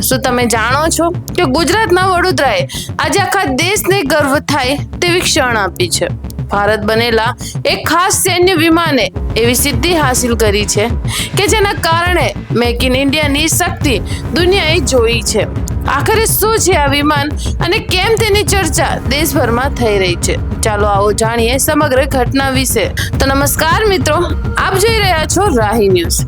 શું તમે જાણો છો કે ગુજરાતના વડોદરાએ આજે આખા દેશને ગર્વ થાય તેવી ક્ષણ આપી છે? ભારત બનેલા એક ખાસ સૈન્ય વિમાને એવી સિદ્ધિ હાસિલ કરી છે કે જેના કારણે મેક ઇન ઇન્ડિયાની શક્તિ દુનિયાએ જોઈ છે. આખરે શું છે આ વિમાન અને કેમ તેની ચર્ચા દેશભરમાં થઈ રહી છે? ચાલો આવો જાણીએ સમગ્ર ઘટના વિશે. તો નમસ્કાર મિત્રો, આપ જોઈ રહ્યા છો રાહી ન્યૂઝ.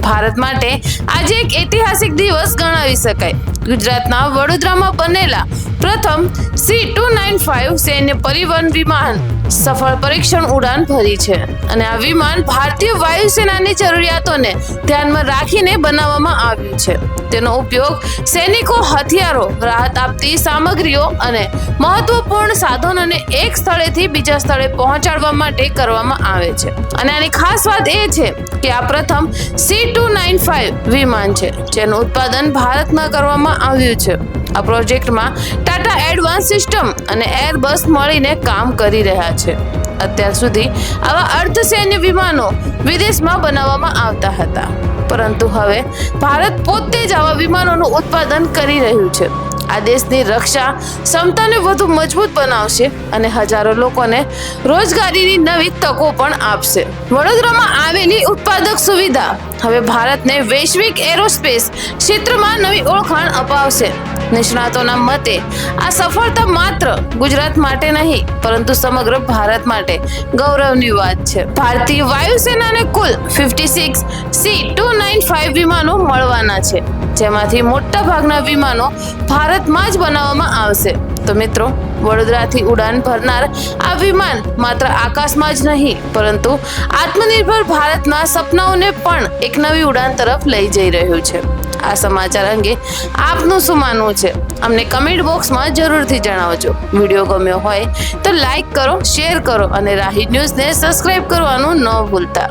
ભારત માટે આજે એક ઐતિહાસિક દિવસ ગણાવી શકાય. ગુજરાતના વડોદરામાં બનેલા પ્રથમ C-295 સૈન્ય પરિવહન વિમાન સફળ પરીક્ષણ ઉડાન ભરી છે અને આ વિમાન ભારતીય વાયુસેનાની જરૂરિયાતોને ધ્યાનમાં રાખીને બનાવવામાં આવ્યું છે. તેનો ઉપયોગ સૈનિકો હથિયારો, રાહત આપતી સામગ્રીઓ અને મહત્વપૂર્ણ સાધનોને એક સ્થળેથી બીજા સ્થળે પહોંચાડવા માટે કરવામાં આવે છે. અને આની ખાસ વાત એ છે કે આ પ્રથમ C-295 વિમાન છે જેનું ઉત્પાદન ભારતમાં કરવામાં આવ્યું છે. આ પ્રોજેક્ટમાં ટાટા એડવાન્સ સિસ્ટમ અને એરબસ મળીને કામ કરી રહ્યા છે. અત્યાર સુધી આવા અર્ધસૈન્ય વિમાનો વિદેશમાં બનાવવામાં આવતા હતા, પરંતુ હવે ભારત પોતે જ આવા વિમાનોનું ઉત્પાદન કરી રહ્યું છે. આ દેશની રક્ષા ક્ષમતાને વધુ મજબૂત બનાવશે અને હજારો લોકોને રોજગારીની નવી તકો પણ આપશે. વડોદરામાં આવેલી ઉત્પાદક સુવિધા હવે ભારતને વૈશ્વિક એરોસ્પેસ ક્ષેત્રમાં નવી ઓળખાણ અપાવશે. નિષ્ણાતોના મતે આ સફળતા માત્ર ગુજરાત માટે નહીં પરંતુ સમગ્ર ભારત માટે ગૌરવની વાત છે. ભારતીય વાયુસેનાને કુલ 56 C-295 વિમાનો મળવાના છે, જેમાંથી મોટા ભાગના વિમાનો ભારતમાં જ બનાવવામાં આવશે. તો મિત્રો, વડોદરાથી ઉડાન ભરનાર આ વિમાન માત્ર આકાશમાં જ નહીં પરંતુ આત્મનિર્ભર ભારતના સપનાઓને પણ એક નવી ઉડાન તરફ લઈ જઈ રહ્યું છે. આ સમાચાર અંગે આપનું શું માનવું છે? અમને કમેન્ટ બોક્સમાં જરૂરથી જણાવજો. વિડીયો ગમ્યો હોય તો લાઈક કરો, શેર કરો અને રાહી ન્યૂઝને સબસ્ક્રાઇબ કરવાનું ન ભૂલતા.